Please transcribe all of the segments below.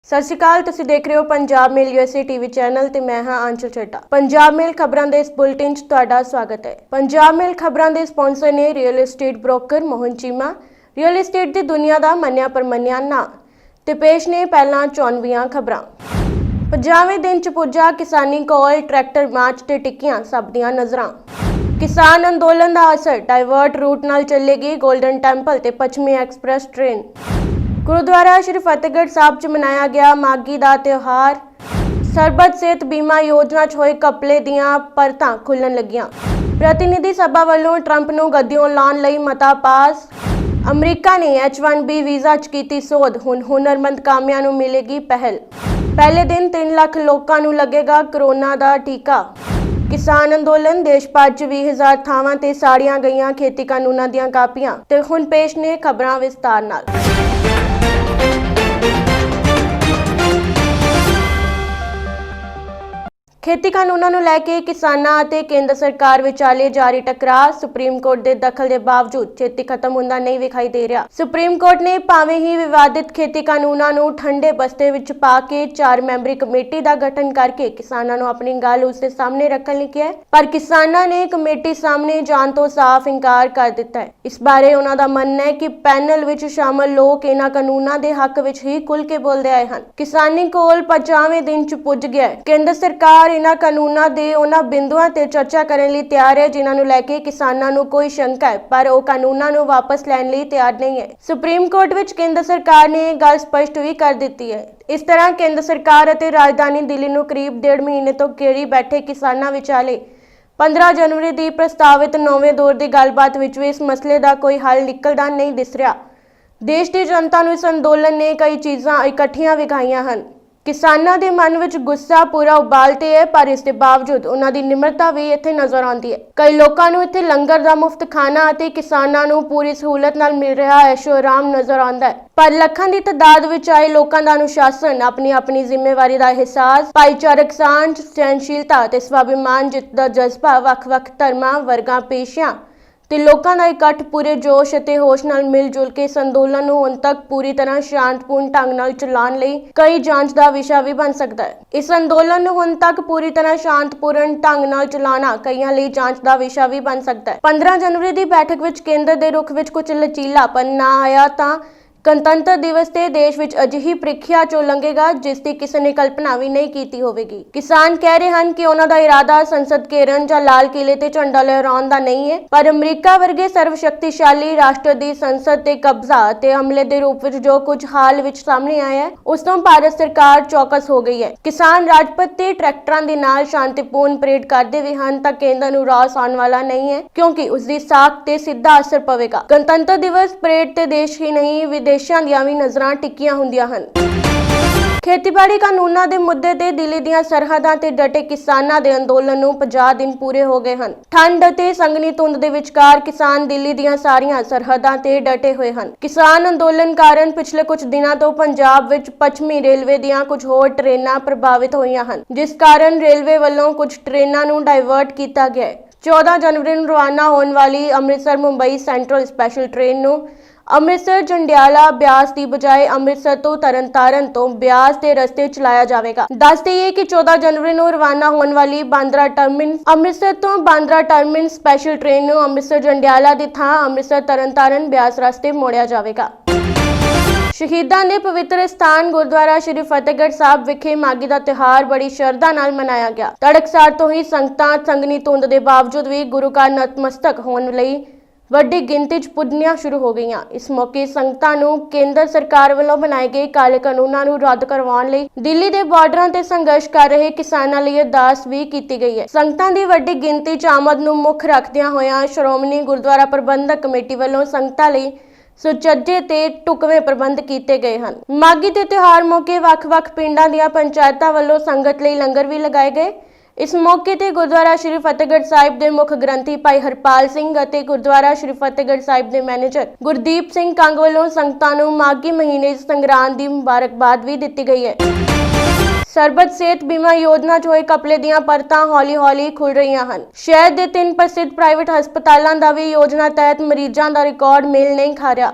ਸਤਿ ਸ਼੍ਰੀ ਅਕਾਲ। ਤੁਸੀਂ ਦੇਖ ਰਹੇ ਹੋ ਪੰਜਾਬ ਮੇਲ USA ਟੀਵੀ ਚੈਨਲ ਤੇ ਮੈਂ ਹਾਂ ਆਂਚਲ ਚੱਡਾ। ਪੰਜਾਬ ਮੇਲ ਖਬਰਾਂ ਦੇ ਇਸ ਬੁਲੇਟਿਨ 'ਚ ਤੁਹਾਡਾ ਸਵਾਗਤ ਹੈ। ਪੰਜਾਬ ਮੇਲ ਖਬਰਾਂ ਦੇ ਸਪਾਂਸਰ ਨੇ real estate broker Mohan Cheema, real estate ਦੀ ਦੁਨੀਆ ਦਾ ਮੰਨਿਆ ਪਰਮੰਨਿਆ ਨਾਂ ਤੇ ਪੇਸ਼ ਨੇ ਪਹਿਲਾਂ 94 ਖਬਰਾਂ। 50ਵੇਂ ਦਿਨ 'ਚ ਪੁੱਜਾ ਕਿਸਾਨੀ ਕੋਲ ਟਰੈਕਟਰ ਮਾਰਚ ਤੇ ਟਿੱਕੀਆਂ ਸਭ ਦੀਆਂ ਨਜ਼ਰਾਂ। ਕਿਸਾਨ ਅੰਦੋਲਨ ਦਾ ਅਸਰ, ਡਾਇਵਰਟ ਰੂਟ ਨਾਲ ਚੱਲੇਗੀ ਗੋਲਡਨ ਟੈਂਪਲ ਤੇ ਪੱਛਮੀ ਐਕਸਪ੍ਰੈਸ ਟ੍ਰੇਨ। गुरुद्वारा श्री फतेहगढ़ साहब च मनाया गया माघी का त्यौहार। सरबत सेहत बीमा योजना च होए घपले दीआं परतां खुलण लगियां। प्रतिनिधि सभा वालों ट्रंप नूं गद्दियों लाउण लई मता पास। अमरीका ने H1B वीज़ा च कीती सोध, हुण हुनरमंद कामियां नूं मिलेगी पहल। पहले दिन 3 लाख लोकां नूं लगेगा कोरोना दा टीका। किसान अंदोलन, देश भर च 20,000 थावां ते साड़ियां गईयां खेती कानूनां दीआं कापियां। ते हुण पेश ने खबरां विस्तार नाल। खेती कानूनों ਨੂੰ ਲੈ ਕੇ ਕਿਸਾਨਾਂ ਅਤੇ ਕੇਂਦਰ ਸਰਕਾਰ ਵਿਚਾਲੇ ਜਾਰੀ ਟਕਰਾਅ ਸੁਪਰੀਮ ਕੋਰਟ ਦੇ ਦਖਲ ਦੇ ਬਾਵਜੂਦ ਛੇਤੀ ਖਤਮ ਹੁੰਦਾ ਨਹੀਂ ਵਿਖਾਈ ਦੇ ਰਿਹਾ। ਸੁਪਰੀਮ ਕੋਰਟ ਨੇ ਭਾਵੇਂ ਹੀ ਵਿਵਾਦਿਤ ਖੇਤੀ ਕਾਨੂੰਨਾਂ ਨੂੰ ਠੰਡੇ ਬਸਤੇ ਵਿੱਚ ਪਾ ਕੇ 4 ਮੈਂਬਰੀ ਕਮੇਟੀ ਦਾ ਗਠਨ ਕਰਕੇ ਕਿਸਾਨਾਂ ਨੂੰ ਆਪਣੀ ਗੱਲ ਉਸ ਦੇ ਸਾਹਮਣੇ ਰੱਖਣ ਲਈ ਕਿਹਾ, ਪਰ ਕਿਸਾਨਾਂ ਨੇ ਕਮੇਟੀ ਸਾਹਮਣੇ ਜਾਣ ਤੋਂ ਸਾਫ਼ ਇਨਕਾਰ ਕਰ ਦਿੱਤਾ ਹੈ। ਇਸ ਬਾਰੇ ਉਹਨਾਂ ਦਾ ਮੰਨਣਾ ਹੈ ਕਿ ਪੈਨਲ ਵਿੱਚ ਸ਼ਾਮਲ ਲੋਕ ਇਹਨਾਂ ਕਾਨੂੰਨਾਂ ਦੇ ਹੱਕ ਵਿੱਚ ਹੀ ਖੁੱਲ੍ਹ ਕੇ ਬੋਲਦੇ ਆਏ ਹਨ। ਕਿਸਾਨੀ ਕੋਲ 50ਵੇਂ ਦਿਨ 'ਚ ਪੁੱਜ ਗਿਆ ਹੈ। ਕੇਂਦਰ ਸਰਕਾਰ ਇਹਨਾਂ ਕਾਨੂੰਨਾਂ ਦੇ ਉਹਨਾਂ ਬਿੰਦੂਆਂ ਤੇ ਚਰਚਾ ਕਰਨ ਲਈ ਤਿਆਰ ਹੈ ਜਿਨ੍ਹਾਂ ਨੂੰ ਲੈ ਕੇ ਕਿਸਾਨਾਂ ਨੂੰ ਕੋਈ ਸ਼ੰਕਾ ਹੈ, ਪਰ ਉਹ ਕਾਨੂੰਨਾਂ ਨੂੰ ਵਾਪਸ ਲੈਣ ਲਈ ਤਿਆਰ ਨਹੀਂ ਹੈ। ਸੁਪਰੀਮ ਕੋਰਟ ਵਿੱਚ ਕੇਂਦਰ ਸਰਕਾਰ ਨੇ ਇਹ ਗੱਲ ਸਪਸ਼ਟ ਵੀ ਕਰ ਦਿੱਤੀ ਹੈ। ਇਸ ਤਰ੍ਹਾਂ ਕੇਂਦਰ ਸਰਕਾਰ ਅਤੇ ਰਾਜਧਾਨੀ ਦਿੱਲੀ ਨੂੰ ਕਰੀਬ 1.5 ਮਹੀਨੇ ਤੋਂ ਘੇਰੀ ਬੈਠੇ ਕਿਸਾਨਾਂ ਵਿਚਾਲੇ 15 ਜਨਵਰੀ ਦੀ ਪ੍ਰਸਤਾਵਿਤ 9ਵੇਂ ਦੌਰ ਦੀ ਗੱਲਬਾਤ ਵਿੱਚ ਵੀ ਇਸ ਮਸਲੇ ਦਾ ਕੋਈ ਹੱਲ ਨਿਕਲਦਾ ਨਹੀਂ ਦਿਸ ਰਿਹਾ। ਦੇਸ਼ ਦੀ ਜਨਤਾ ਨੂੰ ਇਸ ਅੰਦੋਲਨ ਨੇ ਕਈ ਚੀਜ਼ਾਂ ਇਕੱਠੀਆਂ ਵਿਖਾਈਆਂ ਹਨ। ਕਿਸਾਨਾਂ ਦੇ ਮਨ ਵਿੱਚ ਗੁੱਸਾ ਪੂਰਾ ਉਬਾਲ ਤੇ ਹੈ, ਪਰ ਇਸ ਦੇ ਬਾਵਜੂਦ ਉਹਨਾਂ ਦੀ ਨਿਮਰਤਾ ਵੀ ਇੱਥੇ ਨਜ਼ਰ ਆਉਂਦੀ ਹੈ। ਕਈ ਲੋਕਾਂ ਨੂੰ ਇੱਥੇ ਲੰਗਰ ਦਾ ਮੁਫਤ ਖਾਣਾ ਅਤੇ ਕਿਸਾਨਾਂ ਨੂੰ ਪੂਰੀ ਸਹੂਲਤ ਨਾਲ ਮਿਲ ਰਿਹਾ ਐਸ਼ੋ ਆਰਾਮ ਨਜ਼ਰ ਆਉਂਦਾ ਹੈ, ਪਰ ਲੱਖਾਂ ਦੀ ਤਾਦਾਦ ਵਿੱਚ ਆਏ ਲੋਕਾਂ ਦਾ ਅਨੁਸ਼ਾਸਨ, ਆਪਣੀ ਜ਼ਿੰਮੇਵਾਰੀ ਦਾ ਅਹਿਸਾਸ, ਭਾਈਚਾਰਕ ਸਾਂਝ, ਸਹਿਣਸ਼ੀਲਤਾ ਅਤੇ ਸਵਾਭਿਮਾਨ ਜਿੱਤ ਦਾ ਜਜ਼ਬਾ, ਵੱਖ-ਵੱਖ ਧਰਮਾਂ, ਵਰਗਾਂ, ਪੇਸ਼ਿਆਂ ਤੇ ਲੋਕਾਂ ਦਾ ਇਕੱਠ ਪੂਰੇ ਜੋਸ਼ ਅਤੇ ਹੋਸ਼ ਨਾਲ ਮਿਲ ਜੁਲ ਕੇ ਇਸ ਅੰਦੋਲਨ ਨੂੰ ਹੁਣ ਤੱਕ ਪੂਰੀ ਤਰ੍ਹਾਂ ਸ਼ਾਂਤਪੂਰਨ ਢੰਗ ਨਾਲ ਚਲਾਉਣ ਲਈ ਕਈ ਜਾਂਚ ਦਾ ਵਿਸ਼ਾ ਵੀ ਬਣ ਸਕਦਾ ਹੈ। ਇਸ ਅੰਦੋਲਨ ਨੂੰ ਹੁਣ ਤੱਕ ਪੂਰੀ ਤਰ੍ਹਾਂ ਸ਼ਾਂਤਪੂਰਨ ਢੰਗ ਨਾਲ ਚਲਾਉਣਾ ਕਈਆਂ ਲਈ ਜਾਂਚ ਦਾ ਵਿਸ਼ਾ ਵੀ ਬਣ ਸਕਦਾ ਹੈ। 15 ਜਨਵਰੀ ਦੀ ਬੈਠਕ ਵਿੱਚ ਕੇਂਦਰ ਦੇ ਰੁਖ ਵਿੱਚ ਕੁਝ ਲਚੀਲਾਪਨ ਨਾ ਆਇਆ ਤਾਂ ਗਣਤੰਤਰ ਦਿਵਸ ਤੇ ਦੇਸ਼ ਵਿੱਚ ਅਜਿਹੀ ਪ੍ਰੀਖਿਆ ਚੋਂ ਲੰਘੇਗਾ ਜਿਸ ਦੀ ਕਿਸੇ ਨੇ ਕਲਪਨਾ ਵੀ ਨਹੀਂ ਕੀਤੀ ਹੋਵੇਗੀ। ਕਿਸਾਨ ਕਹਿ ਰਹੇ ਹਨ ਕਿ ਉਹਨਾਂ ਦਾ ਇਰਾਦਾ ਸੰਸਦ ਘੇਰਨ ਜਾਂ ਲਾਲ ਕਿਲੇ ਤੇ ਝੰਡਾ ਲਹਿਰਾਉਣ ਦਾ ਨਹੀਂ ਹੈ, ਪਰ ਅਮਰੀਕਾ ਵਰਗੇ ਸਰਵ ਸ਼ਕਤੀਸ਼ਾਲੀ ਰਾਸ਼ਟਰ ਦੀ ਸੰਸਦ ਤੇ ਕਬਜ਼ਾ ਤੇ ਹਮਲੇ ਦੇ ਰੂਪ ਵਿੱਚ ਜੋ ਕੁਝ ਹਾਲ ਵਿੱਚ ਸਾਹਮਣੇ ਆਇਆ ਹੈ, ਉਸ ਤੋਂ ਭਾਰਤ ਸਰਕਾਰ ਚੌਕਸ ਹੋ ਗਈ ਹੈ। ਕਿਸਾਨ ਰਾਜਪਥ ਤੇ ਟਰੈਕਟਰਾਂ ਦੇ ਨਾਲ ਸ਼ਾਂਤੀਪੂਰਨ ਪਰੇਡ ਕਰਦੇ ਵੀ ਹਨ ਤਾਂ ਕੇਂਦਰ ਨੂੰ ਰਾਸ ਆਉਣ ਵਾਲਾ ਨਹੀਂ ਹੈ, ਕਿਉਂਕਿ ਉਸ ਦੀ ਸਾਖ ਤੇ ਸਿੱਧਾ ਅਸਰ ਪਵੇਗਾ। ਗਣਤੰਤਰ ਦਿਵਸ ਪਰੇਡ ਤੇ ਦੇਸ਼ ਹੀ ਨਹੀਂ ਵਿਦੇਸ਼ਾਂ ਦੀਆਂ ਵੀ ਨਜ਼ਰਾਂ ਟਿੱਕੀਆਂ ਹੁੰਦੀਆਂ ਹਨ। ਖੇਤੀਬਾੜੀ ਕਾਨੂੰਨਾਂ ਦੇ ਮੁੱਦੇ ਤੇ ਦਿੱਲੀ ਦੀਆਂ ਸਰਹੱਦਾਂ ਤੇ ਡਟੇ ਕਿਸਾਨਾਂ ਦੇ ਅੰਦੋਲਨ ਨੂੰ 50 ਦਿਨ ਪੂਰੇ ਹੋ ਗਏ ਹਨ। ਠੰਡ ਅਤੇ ਸੰਘਣੀ ਧੁੰਦ ਦੇ ਵਿਚਕਾਰ ਕਿਸਾਨ ਦਿੱਲੀ ਦੀਆਂ ਸਾਰੀਆਂ ਸਰਹੱਦਾਂ ਤੇ ਡਟੇ ਹੋਏ ਹਨ। ਕਿਸਾਨ ਅੰਦੋਲਨ ਕਾਰਨ ਪਿਛਲੇ ਕੁਝ ਦਿਨਾਂ ਤੋਂ ਪੰਜਾਬ ਵਿੱਚ ਪੱਛਮੀ ਰੇਲਵੇ ਦੀਆਂ ਕੁਝ ਹੋਰ ਟ੍ਰੇਨਾਂ ਪ੍ਰਭਾਵਿਤ ਹੋਈਆਂ ਹਨ, ਜਿਸ ਕਾਰਨ ਰੇਲਵੇ ਵੱਲੋਂ ਕੁਝ ਟ੍ਰੇਨਾਂ ਨੂੰ ਡਾਇਵਰਟ ਕੀਤਾ ਗਿਆ ਹੈ। 14 ਜਨਵਰੀ ਨੂੰ ਰਵਾਨਾ ਹੋਣ ਵਾਲੀ Amritsar Mumbai central special train ਨੂੰ ਅੰਮ੍ਰਿਤਸਰ ਜੰਡਿਆਲਾ ਬਿਆਸ ਦੀ ਬਜਾਏ ਅੰਮ੍ਰਿਤਸਰ ਤੋਂ ਤਰਨਤਾਰਨ ਤੋਂ ਬਿਆਸ ਦੇ ਰਸਤੇ ਚਲਾਇਆ ਜਾਵੇਗਾ। ਦੱਸ ਦਈਏ ਕਿ 14 ਜਨਵਰੀ ਨੂੰ ਰਵਾਨਾ ਹੋਣ ਵਾਲੀ ਅੰਮ੍ਰਿਤਸਰ ਤੋਂ ਬਾਂਦਰਾ ਟਰਮਿਨਸ ਸਪੈਸ਼ਲ ਟ੍ਰੇਨ ਨੂੰ ਅੰਮ੍ਰਿਤਸਰ ਜੰਡਿਆਲਾ ਦੀ ਥਾਂ ਅੰਮ੍ਰਿਤਸਰ ਤਰਨਤਾਰਨ ਬਿਆਸ ਰਸਤੇ ਮੋੜਿਆ ਜਾਵੇਗਾ। ਸ਼ਹੀਦਾਂ ਦੇ ਪਵਿੱਤਰ ਸਥਾਨ ਗੁਰਦੁਆਰਾ ਸ਼੍ਰੀ ਫਤਿਹਗੜ੍ਹ ਸਾਹਿਬ ਵਿਖੇ ਮਾਘੀ ਦਾ ਤਿਉਹਾਰ ਬੜੀ ਸ਼ਰਧਾ ਨਾਲ ਮਨਾਇਆ ਗਿਆ। ਤੜਕਸਾਰ ਤੋਂ ਹੀ ਸੰਗਤਾਂ ਸੰਘਣੀ ਧੁੰਦ ਦੇ ਬਾਵਜੂਦ ਵੀ ਗੁਰੂ ਘਰ ਨਤਮਸਤਕ ਹੋਣ ਲਈ ਵੱਡੀ ਗਿਣਤੀ 'ਚ ਪੁੱਜਣੀਆਂ ਸ਼ੁਰੂ ਹੋ ਗਈਆਂ। ਇਸ ਮੌਕੇ ਸੰਗਤਾਂ ਨੂੰ ਕੇਂਦਰ ਸਰਕਾਰ ਵੱਲੋਂ ਬਣਾਏ ਗਏ ਕਾਲੇ ਕਾਨੂੰਨਾਂ ਨੂੰ ਰੱਦ ਕਰਵਾਉਣ ਲਈ ਦਿੱਲੀ ਦੇ ਬਾਰਡਰਾਂ ਤੇ ਸੰਘਰਸ਼ ਕਰ ਰਹੇ ਕਿਸਾਨਾਂ ਲਈ ਅਰਦਾਸ ਵੀ ਕੀਤੀ ਗਈ ਹੈ। ਸੰਗਤਾਂ ਦੀ ਵੱਡੀ ਗਿਣਤੀ 'ਚ ਆਮਦ ਨੂੰ ਮੁੱਖ ਰੱਖਦਿਆਂ ਹੋਇਆਂ ਸ਼੍ਰੋਮਣੀ ਗੁਰਦੁਆਰਾ ਪ੍ਰਬੰਧਕ ਕਮੇਟੀ ਵੱਲੋਂ ਸੰਗਤਾਂ ਲਈ ਸੁਚੱਜੇ ਤੇ ਢੁਕਵੇਂ ਪ੍ਰਬੰਧ ਕੀਤੇ ਗਏ ਹਨ। ਮਾਘੀ ਦੇ ਤਿਉਹਾਰ ਮੌਕੇ ਵੱਖ-ਵੱਖ ਪਿੰਡਾਂ ਦੀਆਂ ਪੰਚਾਇਤਾਂ ਵੱਲੋਂ ਸੰਗਤ ਲਈ ਲੰਗਰ ਵੀ ਲਗਾਏ ਗਏ। ਇਸ ਮੌਕੇ ਤੇ ਗੁਰਦੁਆਰਾ ਸ਼੍ਰੀ ਫਤਿਹਗੜ੍ਹ ਸਾਹਿਬ ਦੇ ਮੁੱਖ ਗ੍ਰੰਥੀ ਭਾਈ ਹਰਪਾਲ ਸਿੰਘ ਅਤੇ ਗੁਰਦੁਆਰਾ ਸ਼੍ਰੀ ਫਤਿਹਗੜ੍ਹ ਸਾਹਿਬ ਦੇ ਮੈਨੇਜਰ ਗੁਰਦੀਪ ਸਿੰਘ ਕੰਗ ਵੱਲੋਂ ਸੰਗਤਾਂ ਨੂੰ ਮਾਘੀ ਮਹੀਨੇ ਸੰਗਰਾਂਦ ਦੀ ਮੁਬਾਰਕਬਾਦ ਵੀ ਦਿੱਤੀ ਗਈ ਹੈ। ਸਰਬਤ ਸਿਹਤ ਬੀਮਾ योजना 'ਚ ਹੋਏ ਘਪਲੇ ਦੀਆਂ ਪਰਤਾਂ ਹੌਲੀ-ਹੌਲੀ ਖੁੱਲ ਰਹੀਆਂ ਹਨ। ਸ਼ਹਿਰ ਦੇ 3 ਪ੍ਰਸਿੱਧ ਪ੍ਰਾਈਵੇਟ ਹਸਪਤਾਲਾਂ ਦਾ ਵੀ ਯੋਜਨਾ ਤਹਿਤ ਮਰੀਜ਼ਾਂ ਦਾ ਰਿਕਾਰਡ ਮੇਲ ਨਹੀਂ ਖਾ ਰਿਹਾ।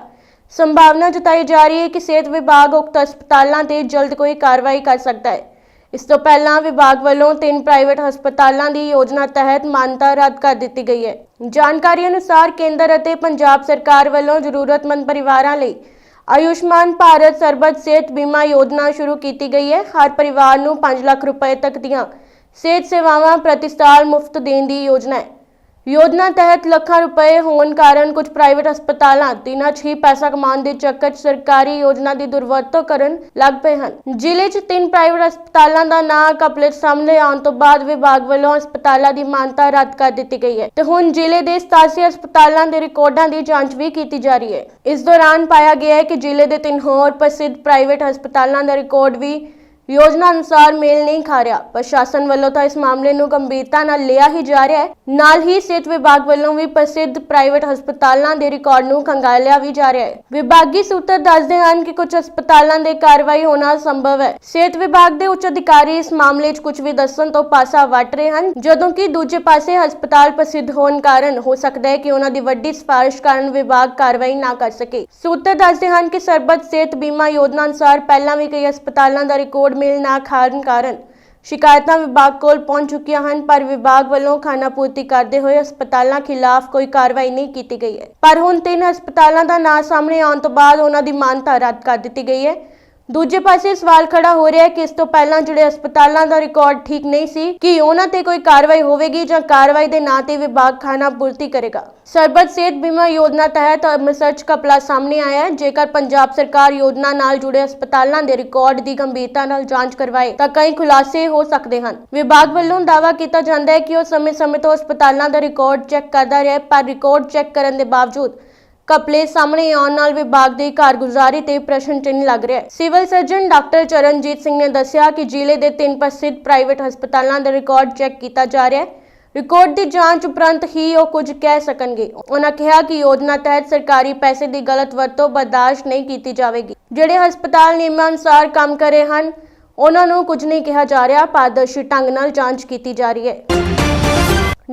संभावना जताई जा रही है कि सेहत विभाग उक्त हस्पतालों ते जल्द कोई कार्रवाई कर सकता है। इस तो पहला विभाग वालों 3 प्राइवेट हस्पतालों की योजना तहत मान्यता रद्द कर दी गई है। जानकारी अनुसार केंद्र ਅਤੇ पंजाब सरकार वालों जरूरतमंद परिवारों ਲਈ आयुष्मान भारत सरबत सेहत बीमा योजना शुरू की गई है। हर परिवार ਨੂੰ 5 ਲੱਖ रुपए तक ਦੀਆਂ सेहत सेवावां प्रति साल मुफ्त देने की योजना है। योजना तहत ਲੱਖਾਂ रुपए होने कारण कुछ प्राइवेट हस्पताल दिनों ही पैसा कमाने के चक्कर सरकारी योजना की दुरवरतों करन लग पे हैं। जिले च 3 प्राइवेट हस्पतालों का नाम कपलेट सामने आने तो बाद विभाग वालों हस्पतालों की मान्यता रद्द कर दी गई है। तो हुण जिले के 87 हस्पतालों के रिकॉर्डों की जांच भी की जा रही है। इस दौरान पाया गया है कि जिले के 3 होर प्रसिद्ध प्राइवेट हस्पतालों का रिकॉर्ड भी योजना अनुसार मेल नहीं खा रहा। प्रशासन वालों तो इस मामले ਨੂੰ गंभीरता ਨਾਲ लिया ही जा रहा है। ਨਾਲ ही सेहत विभाग वालों भी प्रसिद्ध प्राइवेट हस्पतालों के रिकॉर्ड ਨੂੰ खंगालिया भी जा रहा है। विभागी सूत्र दसदे हैं कि कुछ हस्पतालों की कार्रवाई होना संभव है। सेहत विभाग के उच्च अधिकारी इस मामले च कुछ भी दसन तो पासा वट रहे हैं, जदों कि दूजे पासे हस्पताल प्रसिद्ध होने कारण हो सकता है कि उन्हों की वड्डी सिफारिश कारण विभाग कार्रवाई ना कर सके। सूत्र दसदे हैं कि सरबत सेहत बीमा योजना अनुसार पहला भी कई हस्पतालों का रिकॉर्ड मेल ना खाण कारण शिकायतां विभाग कोल पहुंच चुकियां हैं, पर विभाग वालों खानापूर्ति करते हुए हस्पतालों खिलाफ कोई कार्रवाई नहीं की गई है। पर हुण 3 हस्पतालों का नाम सामने आने तो बाद उन्हां दी मान्यता रद्द कर दी गई है। दूजे पासे सवाल खड़ा हो रहा है कि इस तो पहला जिहड़े हस्पतालों का रिकॉर्ड ठीक नहीं सी कि उन्हां ते कोई कार्रवाई होवेगी जां कार्रवाई दे नां ते विभाग खानापूर्ति करेगा। सरबत सेहत बीमा योजना तहत अमृतसर च घपला सामने आया है। जेकर पंजाब सरकार योजना नाल जुड़े हस्पतालों के रिकॉर्ड की गंभीरता नाल जांच करवाए तो कई खुलासे हो सकते हैं। विभाग वालों दावा किया जाता है कि वह समय समय तो हस्पतालों का रिकॉर्ड चैक करता रहा, पर रिकॉर्ड चैक करने के बावजूद घपले सामने आने नाल विभाग की कारगुजारी ते प्रश्न चिन्ह लग रहा है। Civil surgeon doctor Charanjit Singh ने दस्सिया कि जिले के 3 प्रसिद्ध प्राइवेट हस्पतालों का रिकॉर्ड चैक किया जा रहा है। रिकॉर्ड की जांच उपरंत ही वो कुछ कह सकणगे। उन्होंने कहा कि योजना तहत सरकारी पैसे की गलत वरतों बर्दाश्त नहीं की जाएगी। जिहड़े हस्पताल नियमानुसार काम कर रहे हैं उन्होंने कुछ नहीं कहा जा रहा, पारदर्शी ढंग नाल जांच की जा रही है।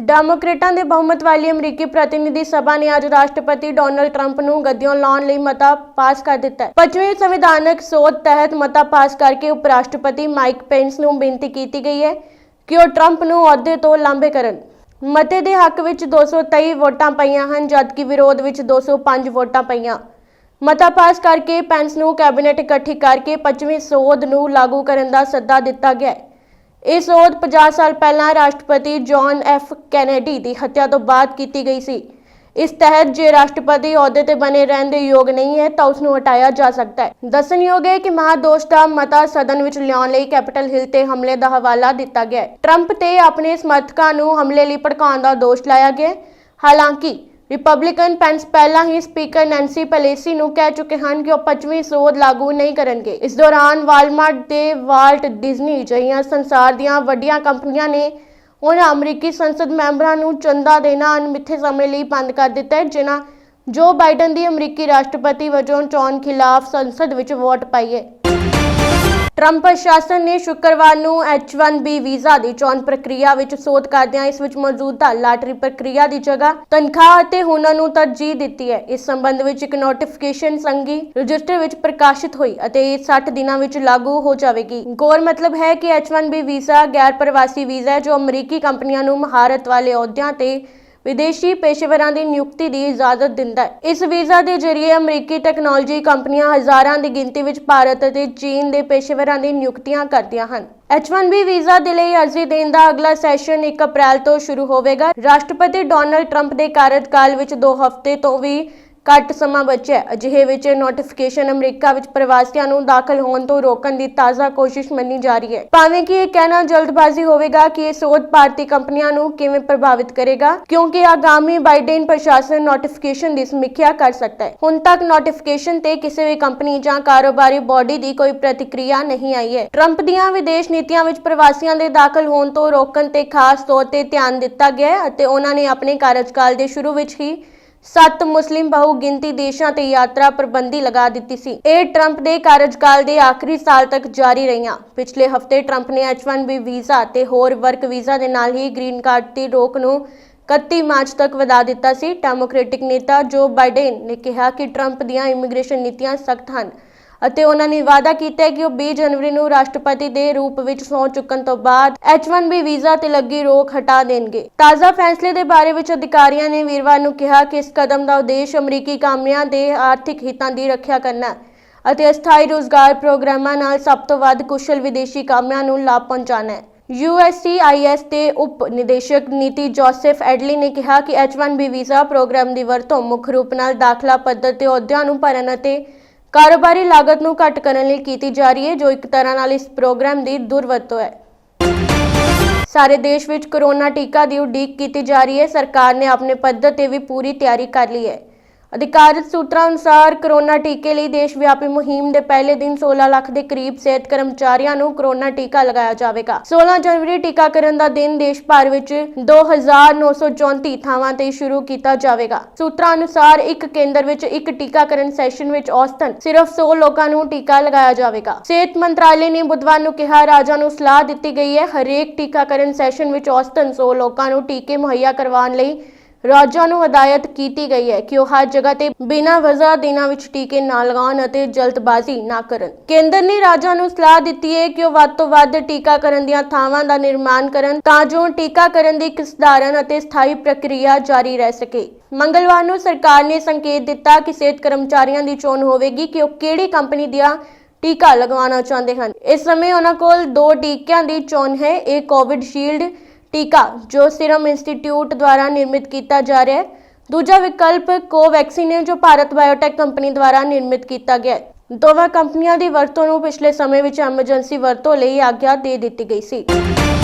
डेमोक्रेटां दे बहुमत वाली अमरीकी प्रतिनिधि सभा ने आज राष्ट्रपति डोनाल्ड ट्रंप नूं गद्दियों लाउण लई मता पास कर दिता है। 25वीं संविधानक सोध तहत मता पास करके उपराष्ट्रपति माइक पेंस नूं बेनती की गई है कि वह ट्रंप नूं अहुदे तो लांभे करन। मते दे हक विच 223 वोटां पईयां हन, जबकि विरोध विच 205 वोटां पईयां। मता पास करके पेंस नूं कैबिनेट इकट्ठी करके 25वीं सोध नूं लागू करन दा सੱਦਾ दिता गया है। यह सोध 50 साल पहला राष्ट्रपति जॉन एफ कैनेडी की हत्या तो बाद की गई सी। इस तहत जे राष्ट्रपति अहुदे ते बने रहने के योग नहीं है तो उसनूं हटाया जा सकता है। दसणयोग है कि महादोष का मता सदन विच लियाउण लई कैपिटल हिल ते हमले का हवाला दिता गया है। ट्रंप ते अपने समर्थकों नूं हमले लई भड़काउण दा दोष लाया गया। हालांकि रिपब्लिकन पेंस पहला ही स्पीकर नैंसी पेलोसी नूं कह चुके हैं कि वह 25वीं सोध लागू नहीं करेंगे। इस दौरान वालमार्ट ते वाल्ट डिज्नी जिहियां संसार दीयां वड्डियां कंपनियां ने उन्हां अमरीकी संसद मैंबरां नूं चंदा देना अनमिथे समय लई बंद कर दिता है, जिन्हां जो बाइडन की अमरीकी राष्ट्रपति वजों चोण खिलाफ संसद विच वोट पाई है। ट्रंप प्रशासन ने शुक्रवार नूं H-1B वीज़ा की चोण प्रक्रिया विच सोध करदिआं इस विच मौजूदा लाटरी प्रक्रिया की जगह तनख्वाह अते हुनर नूं तरजीह दित्ती है। इस संबंध विच एक नोटिफिकेशन संघी रजिस्टर विच प्रकाशित हुई अते 60 दिनां विच लागू हो जाएगी। गौर मतलब है कि H-1B वीज़ा गैर प्रवासी वीज़ा है जो अमरीकी कंपनियां नूं महारत वाले अहुदिਆਂ ते विदेशी पेशेवरां की नियुक्ति की इजाजत दिंदा है। इस वीज़ा के जरिए अमरीकी टैक्नोलॉजी कंपनियां हज़ारां की गिनती में भारत और चीन के पेशेवरां की नियुक्तियां करदियां हन। H-1B वीज़ा के लिए अर्जी देने का अगला सैशन 1 अप्रैल तो शुरू होगा। राष्ट्रपति डोनाल्ड ट्रंप के कार्यकाल में 2 हफ्ते तो भी घट समा बचा है। अजिहे विच नोटिफिकेशन अमरीका विच प्रवासियों नूं दाखिल होने तो रोकने की ताज़ा कोशिश मनी जा रही है। भावें कि यह कहना जल्दबाजी होगा कि यह सोध भारतीय कंपनियों नूं किवें प्रभावित करेगा, क्योंकि आगामी बाइडेन प्रशासन नोटिफिकेशन की समीक्षा कर सकता है। हुण तक नोटिफिकेशन ते किसी भी कंपनी जां कारोबारी बॉडी की कोई प्रतिक्रिया नहीं आई है। ट्रंप दीआं विदेश नीतियां विच प्रवासियों के दाखिल होने तो रोकण ते खास तौर ते ध्यान दिता गया है अते उन्हां ने अपने कार्यकाल के शुरू विच ही 7 मुस्लिम बहुगिनती देशों ते यात्रा पाबंदी लगा दी सी। यह ट्रंप के कार्यकाल के आखिरी साल तक जारी रहियां। पिछले हफ्ते ट्रंप ने H-1B वीज़ा ते होर वर्क वीज़ा के नाल ही ग्रीन कार्ड की रोक नूं 31 ਮਾਰਚ ਤੱਕ ਵਧਾ ਦਿੱਤਾ ਸੀ। ਡੈਮੋਕ੍ਰੈਟਿਕ ਨੇਤਾ ਜੋ ਬਾਈਡਨ ਨੇ ਕਿਹਾ ਕਿ ਟਰੰਪ ਦੀਆਂ ਇਮੀਗ੍ਰੇਸ਼ਨ ਨੀਤੀਆਂ ਸਖਤ ਹਨ ਅਤੇ ਉਹਨਾਂ ਨੇ ਵਾਅਦਾ ਕੀਤਾ ਕਿ ਉਹ 20 ਜਨਵਰੀ ਨੂੰ ਰਾਸ਼ਟਰਪਤੀ ਦੇ ਰੂਪ ਵਿੱਚ ਸਹੁੰ ਚੁੱਕਣ ਤੋਂ ਬਾਅਦ H-1B ਵੀਜ਼ਾ ਤੇ ਲੱਗੀ ਰੋਕ ਹਟਾ ਦੇਣਗੇ। ਤਾਜ਼ਾ ਫੈਸਲੇ ਦੇ ਬਾਰੇ ਵਿੱਚ ਅਧਿਕਾਰੀਆਂ ਨੇ ਵੀਰਵਾਰ ਨੂੰ ਕਿਹਾ ਕਿ ਇਸ ਕਦਮ ਦਾ ਉਦੇਸ਼ ਅਮਰੀਕੀ ਕਾਮਿਆਂ ਦੇ ਆਰਥਿਕ ਹਿੱਤਾਂ ਦੀ ਰੱਖਿਆ ਕਰਨਾ ਹੈ ਅਤੇ ਅਸਥਾਈ ਰੋਜ਼ਗਾਰ ਪ੍ਰੋਗਰਾਮਾਂ ਨਾਲ ਸਭ ਤੋਂ ਵੱਧ ਕੁਸ਼ਲ ਵਿਦੇਸ਼ੀ ਕਾਮਿਆਂ ਨੂੰ ਲਾਭ ਪਹੁੰਚਾਉਣਾ ਹੈ। USCIS ਦੇ ਉਪ ਨਿਦੇਸ਼ਕ ਨੀਤੀ ਜੋਸੇਫ ਐਡਲੀ ਨੇ ਕਿਹਾ ਕਿ H-1B ਵੀਜ਼ਾ ਪ੍ਰੋਗਰਾਮ ਦੀ ਵਰਤੋਂ ਮੁੱਖ ਰੂਪ ਨਾਲ ਦਾਖਲਾ ਪੱਧਰ ਤੇ ਅਹੁਦਿਆਂ ਨੂੰ ਭਰਨ ਅਤੇ ਕਾਰੋਬਾਰੀ ਲਾਗਤ ਨੂੰ ਘੱਟ ਕਰਨ ਲਈ ਕੀਤੀ ਜਾ ਰਹੀ ਹੈ, ਜੋ ਇੱਕ ਤਰ੍ਹਾਂ ਨਾਲ ਇਸ ਪ੍ਰੋਗਰਾਮ ਦੀ ਦੁਰਵਰਤੋਂ ਹੈ। ਸਾਰੇ ਦੇਸ਼ ਵਿੱਚ ਕੋਰੋਨਾ ਟੀਕਾ ਦੀ ਉਡੀਕ ਕੀਤੀ ਜਾ ਰਹੀ ਹੈ। ਸਰਕਾਰ ਨੇ ਆਪਣੇ ਪੱਧਰ ਤੇ ਵੀ ਪੂਰੀ ਤਿਆਰੀ ਕਰ ਲਈ ਹੈ। ਅਧਿਕਾਰਤ ਸੂਤਰਾਂ ਅਨੁਸਾਰ ਕੋਰੋਨਾ ਟੀਕੇ ਲਈ ਦੇਸ਼ ਵਿਆਪੀ ਮੁਹਿੰਮ ਦੇ ਪਹਿਲੇ ਦਿਨ 16 ਲੱਖ ਦੇ ਕਰੀਬ ਸਿਹਤ ਕਰਮਚਾਰੀਆਂ ਨੂੰ ਕੋਰੋਨਾ ਟੀਕਾ ਲਗਾਇਆ ਜਾਵੇਗਾ। 16 ਜਨਵਰੀ ਟੀਕਾਕਰਨ ਦਾ ਦਿਨ ਦੇਸ਼ ਭਰ ਵਿੱਚ 2934 ਥਾਵਾਂ ਤੇ ਸ਼ੁਰੂ ਕੀਤਾ ਜਾਵੇਗਾ। ਸੂਤਰਾਂ ਅਨੁਸਾਰ ਇੱਕ ਕੇਂਦਰ ਵਿੱਚ ਇੱਕ ਟੀਕਾਕਰਨ ਸੈਸ਼ਨ ਵਿੱਚ ਔਸਤਨ ਸਿਰਫ 100 ਲੋਕਾਂ ਨੂੰ ਟੀਕਾ ਲਗਾਇਆ ਜਾਵੇਗਾ। ਸਿਹਤ ਮੰਤਰਾਲੇ ਨੇ ਬੁੱਧਵਾਰ ਨੂੰ ਕਿਹਾ ਰਾਜਾਂ ਨੂੰ ਸਲਾਹ ਦਿੱਤੀ ਗਈ ਹੈ ਹਰੇਕ ਟੀਕਾਕਰਨ ਸੈਸ਼ਨ ਵਿੱਚ ਔਸਤਨ 100 ਲੋਕਾਂ ਨੂੰ ਟੀਕੇ ਮੁਹੱਈਆ ਕਰਵਾਉਣ ਲਈ ਰਾਜਾਂ ਨੂੰ ਹਦਾਇਤ ਕੀਤੀ ਗਈ ਹੈ ਕਿ ਉਹ ਹਰ ਜਗ੍ਹਾ ਤੇ ਬਿਨਾਂ ਵਜ੍ਹਾ ਦਿਨਾਂ ਵਿੱਚ ਟੀਕੇ ਨਾ ਲਗਾਉਣ ਅਤੇ ਜਲਦਬਾਜ਼ੀ ਨਾ ਕਰਨ। ਕੇਂਦਰ ਨੇ ਰਾਜਾਂ ਨੂੰ ਸਲਾਹ ਦਿੱਤੀ ਹੈ ਕਿ ਉਹ ਵੱਧ ਤੋਂ ਵੱਧ ਟੀਕਾਕਰਨ ਦੀਆਂ ਥਾਵਾਂ ਦਾ ਨਿਰਮਾਣ ਕਰਨ ਤਾਂ ਜੋ ਟੀਕਾਕਰਨ ਦੀ ਇੱਕ ਸਧਾਰਨ ਅਤੇ ਸਥਾਈ ਪ੍ਰਕਿਰਿਆ ਜਾਰੀ ਰਹਿ ਸਕੇ। ਮੰਗਲਵਾਰ ਨੂੰ ਸਰਕਾਰ ਨੇ ਸੰਕੇਤ ਦਿੱਤਾ ਕਿ ਸਿਹਤ ਕਰਮਚਾਰੀਆਂ ਦੀ ਚੋਣ ਹੋਵੇਗੀ ਕਿ ਉਹ ਕਿਹੜੀ ਕੰਪਨੀ ਦੀਆਂ ਟੀਕਾ ਲਗਵਾਉਣਾ ਚਾਹੁੰਦੇ ਹਨ। ਇਸ ਸਮੇਂ ਉਹਨਾਂ ਕੋਲ 2 ਟੀਕਿਆਂ ਦੀ ਚੋਣ ਹੈ। ਇਹ ਕੋਵਿਡਸ਼ੀਲਡ ਟੀਕਾ ਜੋ ਸੀਰਮ ਇੰਸਟੀਚਿਊਟ ਦੁਆਰਾ ਨਿਰਮਿਤ ਕੀਤਾ ਜਾ ਰਿਹਾ ਹੈ। ਦੂਜਾ ਵਿਕਲਪ ਕੋਵੈਕਸਿਨ ਹੈ ਜੋ ਭਾਰਤ ਬਾਇਓਟੈਕ ਕੰਪਨੀ ਦੁਆਰਾ ਨਿਰਮਿਤ ਕੀਤਾ ਗਿਆ ਹੈ। ਦੋਵਾਂ ਕੰਪਨੀਆਂ ਦੀ ਵਰਤੋਂ ਨੂੰ ਪਿਛਲੇ ਸਮੇਂ ਵਿੱਚ ਐਮਰਜੈਂਸੀ ਵਰਤੋਂ ਲਈ ਆਗਿਆ ਦੇ ਦਿੱਤੀ ਗਈ ਸੀ।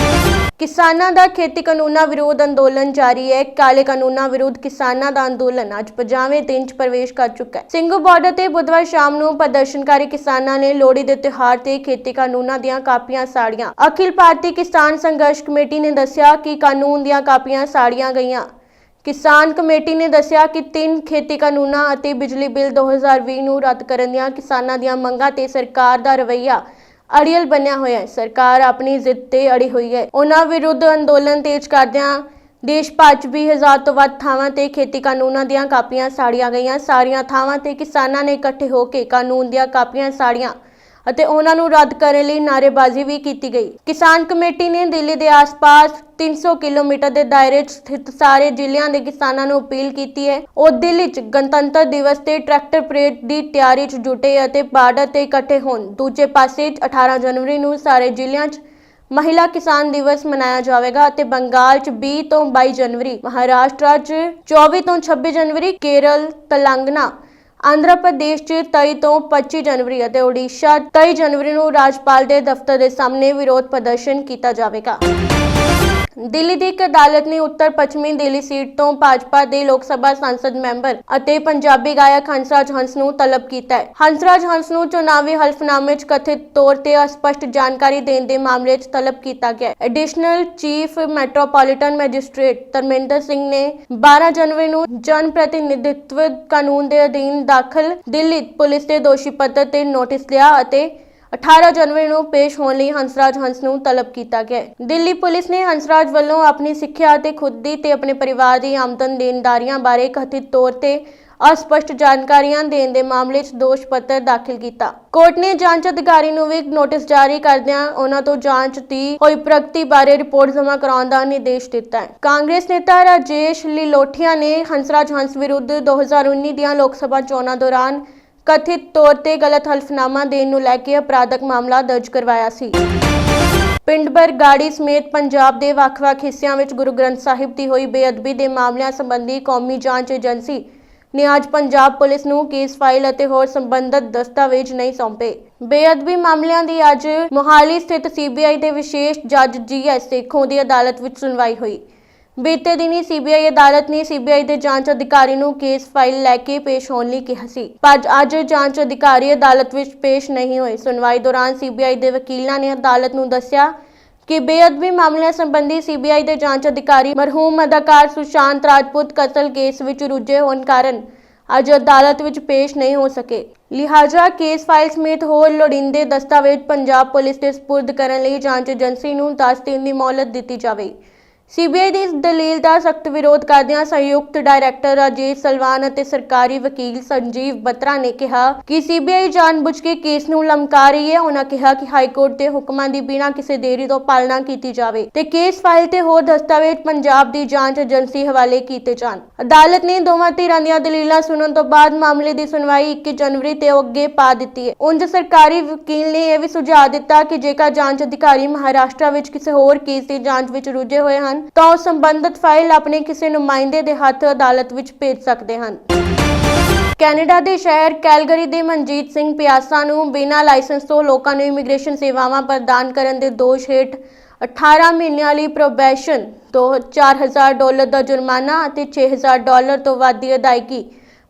ਕਿਸਾਨਾਂ ਦਾ ਖੇਤੀ ਕਾਨੂੰਨਾਂ ਵਿਰੋਧ ਅੰਦੋਲਨ ਜਾਰੀ ਹੈ। ਕਾਲੇ ਕਾਨੂੰਨਾਂ ਵਿਰੁੱਧ ਕਿਸਾਨਾਂ ਦਾ ਅੰਦੋਲਨ ਅੱਜ 50ਵੇਂ ਦਿਨ 'ਚ ਪ੍ਰਵੇਸ਼ ਕਰ ਚੁੱਕਾ ਹੈ। ਸਿੰਘੂ ਬਾਰਡਰ ਤੇ ਬੁੱਧਵਾਰ ਸ਼ਾਮ ਨੂੰ ਪ੍ਰਦਰਸ਼ਨਕਾਰੀ ਕਿਸਾਨਾਂ ਨੇ ਲੋਹੜੀ ਦੇ ਤਿਉਹਾਰ ਤੇ ਖੇਤੀ ਕਾਨੂੰਨਾਂ ਦੀਆਂ ਕਾਪੀਆਂ ਸਾੜੀਆਂ। ਅਖਿਲ ਭਾਰਤੀ ਕਿਸਾਨ ਸੰਘਰਸ਼ ਕਮੇਟੀ ਨੇ ਦੱਸਿਆ ਕਿ ਕਾਨੂੰਨ ਦੀਆਂ ਕਾਪੀਆਂ ਸਾੜੀਆਂ ਗਈਆਂ। ਕਿਸਾਨ ਕਮੇਟੀ ਨੇ ਦੱਸਿਆ ਕਿ 3 ਖੇਤੀ ਕਾਨੂੰਨਾਂ ਅਤੇ ਬਿਜਲੀ ਬਿੱਲ 2020 ਨੂੰ ਰੱਦ ਕਰਨ ਦੀਆਂ ਕਿਸਾਨਾਂ ਦੀਆਂ ਮੰਗਾਂ ਤੇ ਸਰਕਾਰ ਦਾ ਰਵੱਈਆ ਅੜੀਅਲ ਬਣਿਆ ਹੋਇਆ ਹੈ। ਸਰਕਾਰ ਆਪਣੀ ਜ਼ਿੱਦ ਤੇ ਅੜੀ ਹੋਈ ਹੈ। ਉਹਨਾਂ ਵਿਰੁੱਧ ਅੰਦੋਲਨ ਤੇਜ਼ ਕਰਦਿਆਂ ਦੇਸ਼ ਭਰ 'ਚ 20,000 ਤੋਂ ਵੱਧ ਥਾਵਾਂ ਤੇ ਖੇਤੀ ਕਾਨੂੰਨਾਂ ਦੀਆਂ ਕਾਪੀਆਂ ਸਾੜੀਆਂ ਗਈਆਂ। ਸਾਰੀਆਂ ਥਾਵਾਂ ਤੇ ਕਿਸਾਨਾਂ ਨੇ ਇਕੱਠੇ ਹੋ ਕੇ ਕਾਨੂੰਨ ਦੀਆਂ ਕਾਪੀਆਂ ਸਾੜੀਆਂ ਅਤੇ ਉਹਨਾਂ ਨੂੰ ਰੱਦ ਕਰਨ ਲਈ ਨਾਅਰੇਬਾਜ਼ੀ ਵੀ ਕੀਤੀ ਗਈ। ਕਿਸਾਨ ਕਮੇਟੀ ਨੇ ਦਿੱਲੀ ਦੇ ਆਸ-ਪਾਸ 300 ਕਿਲੋਮੀਟਰ ਦੇ ਦਾਇਰੇ 'ਚ ਸਥਿਤ ਸਾਰੇ ਜ਼ਿਲ੍ਹਿਆਂ ਦੇ ਕਿਸਾਨਾਂ ਨੂੰ ਅਪੀਲ ਕੀਤੀ ਹੈ ਉਹ ਦਿੱਲੀ 'ਚ ਗਣਤੰਤਰ ਦਿਵਸ ਤੇ ਟਰੈਕਟਰ ਪਰੇਡ ਦੀ ਤਿਆਰੀ 'ਚ ਜੁਟੇ ਅਤੇ ਬਾਰਡਰ ਤੇ ਇਕੱਠੇ ਹੋਣ। ਦੂਜੇ ਪਾਸੇ 18 ਜਨਵਰੀ ਨੂੰ ਸਾਰੇ ਜ਼ਿਲ੍ਹਿਆਂ 'ਚ ਮਹਿਲਾ ਕਿਸਾਨ ਦਿਵਸ ਮਨਾਇਆ ਜਾਵੇਗਾ ਅਤੇ ਬੰਗਾਲ 'ਚ 20 ਤੋਂ 22 ਜਨਵਰੀ, ਮਹਾਰਾਸ਼ਟਰ 'ਚ 24 ਤੋਂ 26 ਜਨਵਰੀ, ਕੇਰਲ, ਤੇਲੰਗਾਨਾ, ਆਂਧਰਾ ਪ੍ਰਦੇਸ਼ 'ਚ 23 ਤੋਂ 25 ਜਨਵਰੀ ਅਤੇ ਓਡੀਸ਼ਾ 23 ਜਨਵਰੀ ਨੂੰ ਰਾਜਪਾਲ ਦੇ ਦਫ਼ਤਰ ਦੇ ਸਾਹਮਣੇ ਵਿਰੋਧ ਪ੍ਰਦਰਸ਼ਨ ਕੀਤਾ ਜਾਵੇਗਾ। ਦਿੱਲੀ ਦੀ ਇੱਕ ਅਦਾਲਤ ਨੇ ਉੱਤਰ ਪੱਛਮੀ ਦਿੱਲੀ ਸੀਟ ਤੋਂ ਭਾਜਪਾ ਦੇ ਲੋਕ ਸਭਾ ਸੰਸਦ ਮੈਂਬਰ ਅਤੇ ਪੰਜਾਬੀ ਗਾਇਕ ਹੰਸਰਾਜ ਹੰਸ ਨੂੰ ਤਲਬ ਕੀਤਾ ਹੈ। ਹੰਸਰਾਜ ਹੰਸ ਨੂੰ ਚੁਣਾਵੀ ਹਲਫਨਾਮੇ 'ਚ ਕਥਿਤ ਤੌਰ ਤੇ ਅਸਪਸ਼ਟ ਜਾਣਕਾਰੀ ਦੇਣ ਦੇ ਮਾਮਲੇ 'ਚ ਤਲਬ ਕੀਤਾ ਗਿਆ ਹੈ। Additional chief metropolitan magistrate Dharminder Singh ਨੇ 12 ਜਨਵਰੀ ਨੂੰ ਜਨ ਪ੍ਰਤੀਨਿਧਿਤਵ ਕਾਨੂੰਨ ਦੇ ਅਧੀਨ ਦਾਖਲ ਦਿੱਲੀ ਪੁਲਿਸ ਦੇ ਦੋਸ਼ੀ ਪੱਤਰ ਤੇ ਨੋਟਿਸ ਲਿਆ ਅਤੇ 18 ਜਨਵਰੀ ਨੂੰ ਪੇਸ਼ ਹੋਣ ਲਈ ਹੰਸਰਾਜ ਹੰਸ ਨੂੰ ਤਲਬ ਕੀਤਾ ਗਿਆ। ਦਿੱਲੀ ਪੁਲਿਸ ਨੇ ਹੰਸਰਾਜ ਵੱਲੋਂ ਆਪਣੀ ਸਿੱਖਿਆ ਅਤੇ ਖੁਦ ਦੀ ਤੇ ਆਪਣੇ ਪਰਿਵਾਰ ਦੀ ਆਮਦਨ ਦੇਣਦਾਰੀਆਂ ਬਾਰੇ ਕਥਿਤ ਤੌਰ ਤੇ ਅਸਪਸ਼ਟ ਜਾਣਕਾਰੀਆਂ ਦੇਣ ਦੇ ਮਾਮਲੇ 'ਚ ਦੋਸ਼ ਪੱਤਰ ਦਾਖਲ ਕੀਤਾ। ਕੋਰਟ ਨੇ ਜਾਂਚ ਅਧਿਕਾਰੀ ਨੂੰ ਵੀ ਨੋਟਿਸ ਜਾਰੀ ਕਰਦਿਆਂ ਉਹਨਾਂ ਤੋਂ ਜਾਂਚ ਦੀ ਹੋਈ ਪ੍ਰਗਤੀ ਬਾਰੇ ਰਿਪੋਰਟ ਜਮ੍ਹਾਂ ਕਰਾਉਣ ਦਾ ਨਿਰਦੇਸ਼ ਦਿੱਤਾ ਹੈ। ਕਾਂਗਰਸ ਨੇਤਾ ਰਾਜੇਸ਼ ਲਿਲੋਠੀਆ ਨੇ ਹੰਸਰਾਜ ਹੰਸ ਵਿਰੁੱਧ 2019 ਦੀਆਂ ਲੋਕ ਸਭਾ ਚੋਣਾਂ ਦੌਰਾਨ ਕਥਿਤ ਤੌਰ ਤੇ ਗਲਤ ਹਲਫਨਾਮਾ ਦੇਣ ਨੂੰ ਲੈ ਕੇ ਅਪਰਾਧਕ ਮਾਮਲਾ ਦਰਜ ਕਰਵਾਇਆ ਸੀ। ਪਿੰਡ ਬਰਗਾੜੀ ਸਮੇਤ ਪੰਜਾਬ ਦੇ ਵੱਖ-ਵੱਖ ਹਿੱਸਿਆਂ ਵਿੱਚ ਗੁਰੂ ਗ੍ਰੰਥ ਸਾਹਿਬ ਦੀ ਹੋਈ ਬੇਅਦਬੀ ਦੇ ਮਾਮਲਿਆਂ ਸੰਬੰਧੀ ਕੌਮੀ ਜਾਂਚ ਏਜੰਸੀ ਨੇ ਅੱਜ ਪੰਜਾਬ ਪੁਲਿਸ ਨੂੰ ਕੇਸ ਫਾਈਲ ਅਤੇ ਹੋਰ ਸੰਬੰਧਿਤ ਦਸਤਾਵੇਜ਼ ਨਹੀਂ ਸੌਂਪੇ। ਬੇਅਦਬੀ ਮਾਮਲਿਆਂ ਦੀ ਅੱਜ ਮੋਹਾਲੀ ਸਥਿਤ CBI ਦੇ ਵਿਸ਼ੇਸ਼ ਜੱਜ GS ਸੇਖੋਂ ਦੀ ਅਦਾਲਤ ਵਿੱਚ ਸੁਣਵਾਈ ਹੋਈ। ਬੀਤੇ ਦਿਨੀ CBI ਅਦਾਲਤ ਨੇ CBI ਦੇ ਜਾਂਚ ਅਧਿਕਾਰੀ ਨੂੰ ਕੇਸ ਫਾਈਲ ਲੈ ਕੇ ਪੇਸ਼ ਹੋਣ ਲਈ ਕਿਹਾ ਸੀ, ਪਰ ਅੱਜ ਜਾਂਚ ਅਧਿਕਾਰੀ ਅਦਾਲਤ ਵਿੱਚ ਪੇਸ਼ ਨਹੀਂ ਹੋਏ। ਸੁਣਵਾਈ ਦੌਰਾਨ CBI ਦੇ ਵਕੀਲਾਂ ਨੇ ਅਦਾਲਤ ਨੂੰ ਦੱਸਿਆ ਕਿ ਬੇਅਦਬੀ ਮਾਮਲਿਆਂ ਸੰਬੰਧੀ CBI ਦੇ ਜਾਂਚ ਅਧਿਕਾਰੀ ਮਰਹੂਮ ਅਦਾਕਾਰ ਸੁਸ਼ਾਂਤ ਰਾਜਪੂਤ ਕਤਲ ਕੇਸ ਵਿੱਚ ਰੁੱਝੇ ਹੋਣ ਕਾਰਨ ਅੱਜ ਅਦਾਲਤ ਵਿੱਚ ਪੇਸ਼ ਨਹੀਂ ਹੋ ਸਕੇ। ਲਿਹਾਜ਼ਾ ਕੇਸ ਫਾਈਲ ਸਮੇਤ ਹੋਰ ਲੋੜੀਂਦੇ ਦਸਤਾਵੇਜ਼ ਪੰਜਾਬ ਪੁਲਿਸ ਦੇ ਸਪੁਰਦ ਕਰਨ ਲਈ ਜਾਂਚ ਏਜੰਸੀ ਨੂੰ 10 ਦਿਨ ਦੀ ਮੌਲਤ ਦਿੱਤੀ ਜਾਵੇ। ਸੀਬੀਆਈ ਦੀ ਇਸ ਦਲੀਲ ਦਾ ਸਖਤ ਵਿਰੋਧ ਕਰਦਿਆਂ ਸੰਯੁਕਤ ਡਾਇਰੈਕਟਰ ਰਾਜੇਸ਼ ਸਲਵਾਨ ਅਤੇ ਸਰਕਾਰੀ ਵਕੀਲ ਸੰਜੀਵ ਬਤਰਾ ਨੇ ਕਿਹਾ ਕਿ ਸੀਬੀਆਈ ਜਾਣਬੁੱਝ ਕੇ ਕੇਸ ਨੂੰ ਲਮਕਾ ਰਹੀ ਹੈ। ਉਹਨਾਂ ਕਿਹਾ ਕਿ ਹਾਈ ਕੋਰਟ ਦੇ ਹੁਕਮਾਂ ਦੀ ਬਿਨਾਂ ਕਿਸੇ ਦੇਰੀ ਤੋਂ ਪਾਲਣਾ ਕੀਤੀ ਜਾਵੇ ਤੇ ਕੇਸ ਫਾਈਲ ਤੇ ਹੋਰ ਦਸਤਾਵੇਜ਼ ਪੰਜਾਬ ਦੀ ਜਾਂਚ ਏਜੰਸੀ ਹਵਾਲੇ ਕੀਤੇ ਜਾਣ। ਅਦਾਲਤ ਨੇ ਦੋਵਾਂ ਧਿਰਾਂ ਦੀਆਂ ਦਲੀਲਾਂ ਸੁਣਨ ਤੋਂ ਬਾਅਦ ਮਾਮਲੇ ਦੀ ਸੁਣਵਾਈ 21 ਜਨਵਰੀ ਤੇ ਅੱਗੇ ਪਾ ਦਿੱਤੀ ਹੈ। ਉਂਝ ਸਰਕਾਰੀ ਵਕੀਲ ਨੇ ਇਹ ਵੀ ਸੁਝਾਅ ਦਿੱਤਾ ਕਿ ਜੇਕਰ ਜਾਂਚ ਅਧਿਕਾਰੀ ਮਹਾਰਾਸ਼ਟਰ ਵਿੱਚ ਕਿਸੇ ਹੋਰ ਕੇਸ ਦੀ ਜਾਂਚ ਵਿੱਚ ਰੁੱਝੇ ਹੋਏ ਹਨ ਤਾਂ ਉਹ ਸੰਬੰਧਿਤ ਫਾਈਲ ਆਪਣੇ ਕਿਸੇ ਨੁਮਾਇੰਦੇ ਦੇ ਹੱਥ ਅਦਾਲਤ ਵਿੱਚ ਭੇਜ ਸਕਦੇ ਹਨ। ਕੈਨੇਡਾ ਦੇ ਸ਼ਹਿਰ ਕੈਲਗਰੀ ਦੇ ਮਨਜੀਤ ਸਿੰਘ ਪਿਆਸਾ ਨੂੰ ਬਿਨਾਂ ਲਾਇਸੈਂਸ ਤੋਂ ਲੋਕਾਂ ਨੂੰ ਇਮੀਗ੍ਰੇਸ਼ਨ ਸੇਵਾਵਾਂ ਪ੍ਰਦਾਨ ਕਰਨ ਦੇ ਦੋਸ਼ ਹੇਠ 18 ਮਹੀਨਿਆਂ ਲਈ ਪ੍ਰੋਬੇਸ਼ਨ ਤੋਂ $4,000 ਦਾ ਜੁਰਮਾਨਾ ਅਤੇ $6,000 ਤੋਂ ਵੱਧ ਦੀ ਅਦਾਇਗੀ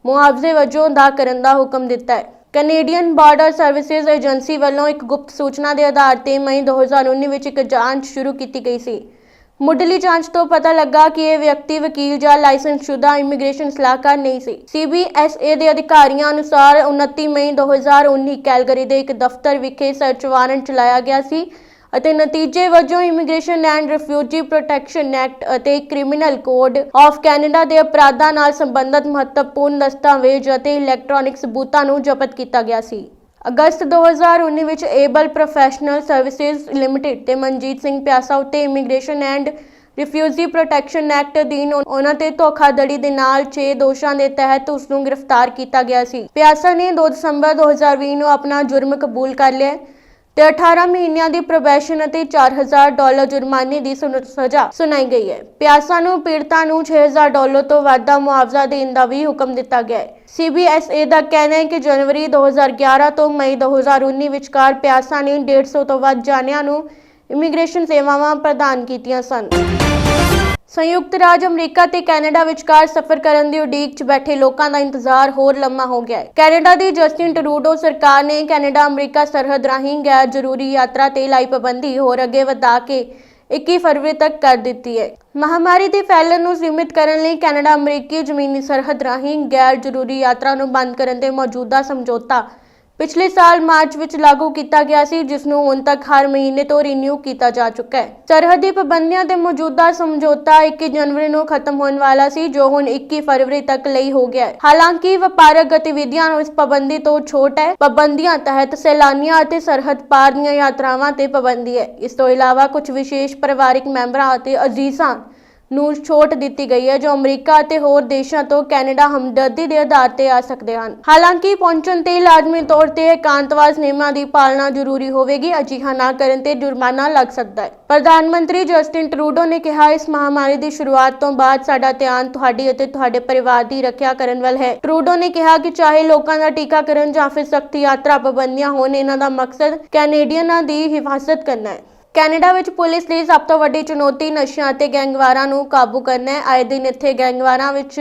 ਮੁਆਵਜ਼ੇ ਵਜੋਂ ਅਦਾ ਕਰਨ ਦਾ ਹੁਕਮ ਦਿੱਤਾ ਹੈ। ਕੈਨੇਡੀਅਨ ਬਾਰਡਰ ਸਰਵਿਸਿਜ਼ ਏਜੰਸੀ ਵੱਲੋਂ ਇੱਕ ਗੁਪਤ ਸੂਚਨਾ ਦੇ ਆਧਾਰ ਤੇ ਮਈ 2019 ਵਿੱਚ ਇੱਕ ਜਾਂਚ ਸ਼ੁਰੂ ਕੀਤੀ ਗਈ ਸੀ। ਮੁੱਢਲੀ ਜਾਂਚ ਤੋਂ ਪਤਾ ਲੱਗਾ ਕਿ ਇਹ ਵਿਅਕਤੀ ਵਕੀਲ ਜਾਂ ਲਾਇਸੈਂਸਸ਼ੁਦਾ ਇਮੀਗ੍ਰੇਸ਼ਨ ਸਲਾਹਕਾਰ ਨਹੀਂ ਸੀ। CBSA ਦੇ ਅਧਿਕਾਰੀਆਂ ਅਨੁਸਾਰ 29 ਮਈ 2019 ਕੈਲਗਰੀ ਦੇ ਇੱਕ ਦਫ਼ਤਰ ਵਿਖੇ ਸਰਚ ਵਾਰੰਟ ਚਲਾਇਆ ਗਿਆ ਸੀ ਅਤੇ ਨਤੀਜੇ ਵਜੋਂ immigration and refugee protection act ਅਤੇ ਕ੍ਰਿਮੀਨਲ ਕੋਡ ਆਫ ਕੈਨੇਡਾ ਦੇ ਅਪਰਾਧਾਂ ਨਾਲ ਸੰਬੰਧਿਤ ਮਹੱਤਵਪੂਰਨ ਦਸਤਾਵੇਜ਼ ਅਤੇ ਇਲੈਕਟ੍ਰੋਨਿਕ ਸਬੂਤਾਂ ਨੂੰ ਜ਼ਬਤ ਕੀਤਾ ਗਿਆ ਸੀ। ਅਗਸਤ 2019 ਵਿੱਚ ਏਬਲ ਪ੍ਰੋਫੈਸ਼ਨਲ ਸਰਵਿਸਿਜ਼ ਲਿਮਟਿਡ ਤੇ ਮਨਜੀਤ ਸਿੰਘ ਪਿਆਸਾ ਉੱਤੇ immigration and refugee protection act ਅਧੀਨ ਉਹਨਾਂ ਤੇ ਧੋਖਾਧੜੀ ਦੇ ਨਾਲ 6 ਦੋਸ਼ਾਂ ਦੇ ਤਹਿਤ ਉਸ ਨੂੰ ਗ੍ਰਿਫਤਾਰ ਕੀਤਾ ਗਿਆ ਸੀ। ਪਿਆਸਾ ਨੇ 2 ਦਸੰਬਰ 2020 ਨੂੰ ਆਪਣਾ ਜੁਰਮ ਕਬੂਲ ਕਰ ਲਿਆ ਤੇ 18 ਮਹੀਨਿਆਂ ਦੀ ਪ੍ਰੋਬੇਸ਼ਨ ਅਤੇ $4,000 ਜੁਰਮਾਨੇ ਦੀ ਸਜ਼ਾ ਸੁਣਾਈ ਗਈ ਹੈ। ਪਿਆਸਾ ਨੂੰ ਪੀੜਤਾਂ ਨੂੰ $6,000 ਤੋਂ ਵੱਧ ਦਾ ਮੁਆਵਜ਼ਾ ਦੇਣ ਦਾ ਵੀ ਹੁਕਮ ਦਿੱਤਾ ਗਿਆ ਹੈ। CBSA ਦਾ ਕਹਿਣਾ ਹੈ ਕਿ ਜਨਵਰੀ 2011 ਤੋਂ ਮਈ 2019 ਵਿਚਕਾਰ ਪਿਆਸਾ ਨੇ 150 ਤੋਂ ਵੱਧ ਜਾਣਿਆਂ ਨੂੰ ਇਮੀਗ੍ਰੇਸ਼ਨ ਸੇਵਾਵਾਂ ਪ੍ਰਦਾਨ ਕੀਤੀਆਂ ਸਨ। ਸੰਯੁਕਤ ਰਾਜ ਅਮਰੀਕਾ ਤੇ ਕੈਨੇਡਾ ਵਿਚਕਾਰ ਸਫ਼ਰ ਕਰਨ ਦੀ ਉਡੀਕ 'ਚ ਬੈਠੇ ਲੋਕਾਂ ਦਾ ਇੰਤਜ਼ਾਰ ਹੋਰ ਲੰਮਾ ਹੋ ਗਿਆ ਹੈ। ਕੈਨੇਡਾ ਦੀ ਜਸਟਿਨ ਟਰੂਡੋ ਸਰਕਾਰ ਨੇ ਕੈਨੇਡਾ ਅਮਰੀਕਾ ਸਰਹੱਦ ਰਾਹੀਂ ਗੈਰ ਜ਼ਰੂਰੀ ਯਾਤਰਾ ਤੇ ਲਾਈ ਪਾਬੰਦੀ ਹੋਰ ਅੱਗੇ ਵਧਾ ਕੇ 21 ਫਰਵਰੀ ਤੱਕ ਕਰ ਦਿੱਤੀ ਹੈ। ਮਹਾਮਾਰੀ ਦੇ ਫੈਲਣ ਨੂੰ ਸੀਮਿਤ ਕਰਨ ਲਈ ਕੈਨੇਡਾ ਅਮਰੀਕੀ ਜ਼ਮੀਨੀ ਸਰਹੱਦ ਰਾਹੀਂ ਗੈਰ ਜ਼ਰੂਰੀ ਯਾਤਰਾ ਨੂੰ ਬੰਦ ਕਰਨ ਦੇ ਮੌਜੂਦਾ ਸਮਝੌਤਾ ਪਿਛਲੇ ਸਾਲ ਮਾਰਚ ਵਿੱਚ ਲਾਗੂ ਕੀਤਾ ਗਿਆ ਸੀ, ਜਿਸ ਨੂੰ ਹੁਣ ਤੱਕ ਹਰ ਮਹੀਨੇ ਤੋਂ ਰੀਨਿਊ ਕੀਤਾ ਜਾ ਚੁੱਕਾ ਹੈ। ਸਰਹੱਦੀ ਪਾਬੰਦੀਆਂ ਤੇ ਮੌਜੂਦਾ ਸਮਝੌਤਾ 21 ਜਨਵਰੀ ਨੂੰ ਖਤਮ ਹੋਣ ਵਾਲਾ ਸੀ, ਜੋ ਹੁਣ 21 ਫਰਵਰੀ ਤੱਕ ਲਈ ਹੋ ਗਿਆ ਹੈ। ਹਾਲਾਂਕਿ ਵਪਾਰਕ ਗਤੀਵਿਧੀਆਂ ਨੂੰ ਇਸ ਪਾਬੰਦੀ ਤੋਂ ਛੋਟ ਹੈ। ਪਾਬੰਦੀਆਂ ਤਹਿਤ ਸੈਲਾਨੀਆਂ ਅਤੇ ਸਰਹੱਦ ਪਾਰ ਦੀਆਂ ਯਾਤਰਾਵਾਂ ਤੇ ਪਾਬੰਦੀ ਹੈ। ਇਸ ਤੋਂ ਇਲਾਵਾ ਕੁਝ ਵਿਸ਼ੇਸ਼ ਪਰਿਵਾਰਕ ਮੈਂਬਰਾਂ ਅਤੇ ਅਜ਼ੀਜ਼ਾਂ ਨੂੰ ਛੋਟ ਦਿੱਤੀ ਗਈ ਹੈ, ਜੋ ਅਮਰੀਕਾ ਅਤੇ ਹੋਰ ਦੇਸ਼ਾਂ ਤੋਂ ਕੈਨੇਡਾ ਹਮਦਰਦੀ ਦੇ ਆਧਾਰ ਤੇ ਆ ਸਕਦੇ ਹਨ। ਹਾਲਾਂਕਿ ਪਹੁੰਚਣ ਤੇ ਲਾਜ਼ਮੀ ਤੌਰ ਤੇ ਇਕਾਂਤਵਾਸ ਨਿਯਮਾਂ ਦੀ ਪਾਲਣਾ ਜ਼ਰੂਰੀ ਹੋਵੇਗੀ। ਅਜਿਹਾ ਨਾ ਕਰਨ ਤੇ ਜੁਰਮਾਨਾ ਲੱਗ ਸਕਦਾ ਹੈ। ਪ੍ਰਧਾਨ ਮੰਤਰੀ ਜਸਟਿਨ ਟਰੂਡੋ ਨੇ ਕਿਹਾ, ਇਸ ਮਹਾਮਾਰੀ ਦੀ ਸ਼ੁਰੂਆਤ ਤੋਂ ਬਾਅਦ ਸਾਡਾ ਧਿਆਨ ਤੁਹਾਡੀ ਅਤੇ ਤੁਹਾਡੇ ਪਰਿਵਾਰ ਦੀ ਰੱਖਿਆ ਕਰਨ ਵੱਲ ਹੈ। ਟਰੂਡੋ ਨੇ ਕਿਹਾ ਕਿ ਚਾਹੇ ਲੋਕਾਂ ਦਾ ਟੀਕਾਕਰਨ ਜਾਂ ਫਿਰ ਸਖਤ ਯਾਤਰਾ ਪਾਬੰਦੀਆਂ ਹੋਣ, ਇਹਨਾਂ ਦਾ ਮਕਸਦ ਕੈਨੇਡੀਅਨਾਂ ਦੀ ਹਿਫਾਜ਼ਤ ਕਰਨਾ ਹੈ। ਕੈਨੇਡਾ ਵਿੱਚ ਪੁਲਿਸ ਲਈ ਸਭ ਤੋਂ ਵੱਡੀ ਚੁਣੌਤੀ ਨਸ਼ਿਆਂ ਅਤੇ ਗੈਂਗਵਾਰਾਂ ਨੂੰ ਕਾਬੂ ਕਰਨਾ ਹੈ। ਆਏ ਦਿਨ ਇੱਥੇ ਗੈਂਗਵਾਰਾਂ ਵਿੱਚ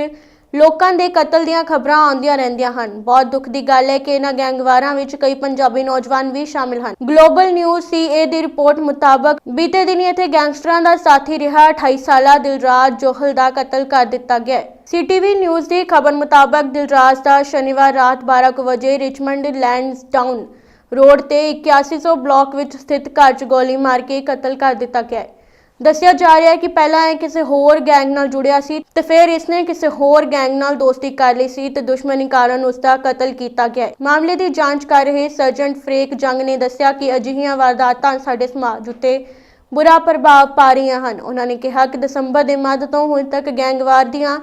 ਲੋਕਾਂ ਦੇ ਕਤਲ ਦੀਆਂ ਖਬਰਾਂ ਆਉਂਦੀਆਂ ਰਹਿੰਦੀਆਂ ਹਨ। ਬਹੁਤ ਦੁੱਖ ਦੀ ਗੱਲ ਹੈ ਕਿ ਇਹਨਾਂ ਗੈਂਗਵਾਰਾਂ ਵਿੱਚ ਕਈ ਪੰਜਾਬੀ ਨੌਜਵਾਨ ਵੀ ਸ਼ਾਮਿਲ ਹਨ। ਗਲੋਬਲ ਨਿਊਜ਼ CA ਦੀ ਰਿਪੋਰਟ ਮੁਤਾਬਕ ਬੀਤੇ ਦਿਨੀ ਇੱਥੇ ਗੈਂਗਸਟਰਾਂ ਦਾ ਸਾਥੀ ਰਿਹਾ 28 ਸਾਲਾ ਦਿਲਰਾਜ ਜੋਹਲ ਦਾ ਕਤਲ ਕਰ ਦਿੱਤਾ ਗਿਆ। CTV ਨਿਊਜ਼ ਦੀ ਖਬਰ ਮੁਤਾਬਕ ਦਿਲਰਾਜ ਦਾ ਸ਼ਨੀਵਾਰ ਰਾਤ 12 ਵਜੇ ਰਿਚਮੰਡ ਲੈਂਸਡਾਊਨ ਰੋਡ ਤੇ 8100 ਬਲਾਕ ਵਿੱਚ ਸਥਿਤ ਘਰ 'ਚ ਗੋਲੀ ਮਾਰ ਕੇ ਕਤਲ ਕਰ ਦਿੱਤਾ ਗਿਆ ਹੈ। ਦੱਸਿਆ ਜਾ ਰਿਹਾ ਹੈ ਕਿ ਪਹਿਲਾਂ ਇਹ ਕਿਸੇ ਹੋਰ ਗੈਂਗ ਨਾਲ ਜੁੜਿਆ ਸੀ ਤੇ ਫਿਰ ਇਸਨੇ ਕਿਸੇ ਹੋਰ ਗੈਂਗ ਨਾਲ ਦੋਸਤੀ ਕਰ ਲਈ ਸੀ ਤੇ ਦੁਸ਼ਮਣੀ ਕਾਰਨ ਉਸ ਦਾ ਕਤਲ ਕੀਤਾ ਗਿਆ ਹੈ। ਮਾਮਲੇ ਦੀ ਜਾਂਚ ਕਰ ਰਹੇ ਸਰਜੈਂਟ ਫਰੇਕ ਜੰਗ ਨੇ ਦੱਸਿਆ ਕਿ ਅਜਿਹੀਆਂ ਵਾਰਦਾਤਾਂ ਸਾਡੇ ਸਮਾਜ ਉੱਤੇ ਬੁਰਾ ਪ੍ਰਭਾਵ ਪਾ ਰਹੀਆਂ ਹਨ। ਉਹਨਾਂ ਨੇ ਕਿਹਾ ਕਿ ਦਸੰਬਰ ਦੇ ਮੱਧ ਤੋਂ ਹੁਣ ਤੱਕ ਗੈਂਗਵਾਰ ਦੀਆਂ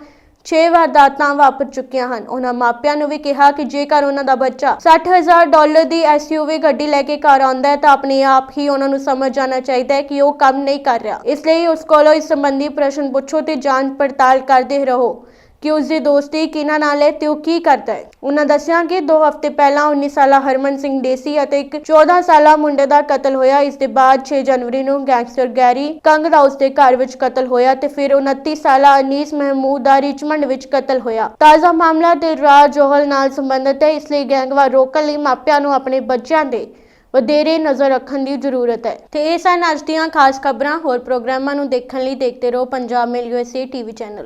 6 ਵਾਰਦਾਤਾਂ ਵਾਪਰ ਚੁੱਕੀਆਂ ਹਨ। ਉਹਨਾਂ ਮਾਪਿਆਂ ਨੂੰ ਵੀ ਕਿਹਾ ਕਿ ਜੇਕਰ ਉਹਨਾਂ ਦਾ ਬੱਚਾ $60,000 ਦੀ SUV ਗੱਡੀ ਲੈ ਕੇ ਘਰ ਆਉਂਦਾ ਹੈ ਤਾਂ ਆਪਣੇ ਆਪ ਹੀ ਉਹਨਾਂ ਨੂੰ ਸਮਝ ਜਾਣਾ ਚਾਹੀਦਾ ਹੈ ਕਿ ਉਹ ਕੰਮ ਨਹੀਂ ਕਰ ਰਿਹਾ। ਇਸ ਲਈ ਉਸ ਕੋਲੋਂ ਇਸ ਸੰਬੰਧੀ ਪ੍ਰਸ਼ਨ ਪੁੱਛੋ ਤੇ ਜਾਂਚ ਪੜਤਾਲ ਕਰਦੇ ਰਹੋ ਕਿ ਉਸ ਦੀ ਦੋਸਤੀ ਕਿਹਨਾਂ ਨਾਲ ਹੈ ਤੇ ਉਹ ਕੀ ਕਰਦਾ ਹੈ। ਉਹਨਾਂ ਦੱਸਿਆ ਕਿ 2 ਹਫ਼ਤੇ ਪਹਿਲਾਂ 19 ਸਾਲਾ ਹਰਮਨ ਸਿੰਘ ਦੇਸੀ ਅਤੇ ਇੱਕ 14 ਸਾਲਾ ਮੁੰਡੇ ਦਾ ਕਤਲ ਹੋਇਆ। ਇਸ ਦੇ ਬਾਅਦ 6 ਜਨਵਰੀ ਨੂੰ ਗੈਂਗਸਟਰ ਗੈਰੀ ਕੰਗਰਾਉਸ ਦੇ ਘਰ ਵਿੱਚ ਕਤਲ ਹੋਇਆ ਤੇ ਫਿਰ 29 ਸਾਲਾ ਅਨੀਸ ਮਹਿਮੂਦ ਦਾ ਰਿਚਮੰਡ ਵਿੱਚ ਕਤਲ ਹੋਇਆ। ਤਾਜ਼ਾ ਮਾਮਲਾ ਦਿਲਰਾਜ ਜੋਹਲ ਨਾਲ ਸੰਬੰਧਿਤ ਹੈ। ਇਸ ਲਈ ਗੈਂਗਵਾਰ ਰੋਕਣ ਲਈ ਮਾਪਿਆਂ ਨੂੰ ਆਪਣੇ ਬੱਚਿਆਂ ਦੇ ਵਧੇਰੇ ਨਜ਼ਰ ਰੱਖਣ ਦੀ ਜ਼ਰੂਰਤ ਹੈ। ਤੇ ਇਹ ਸਨ ਅੱਜ ਦੀਆਂ ਖਾਸ ਖਬਰਾਂ। ਹੋਰ ਪ੍ਰੋਗਰਾਮਾਂ ਨੂੰ ਦੇਖਣ ਲਈ ਦੇਖਦੇ ਰਹੋ ਪੰਜਾਬ ਮੇਲ USA TV ਚੈਨਲ।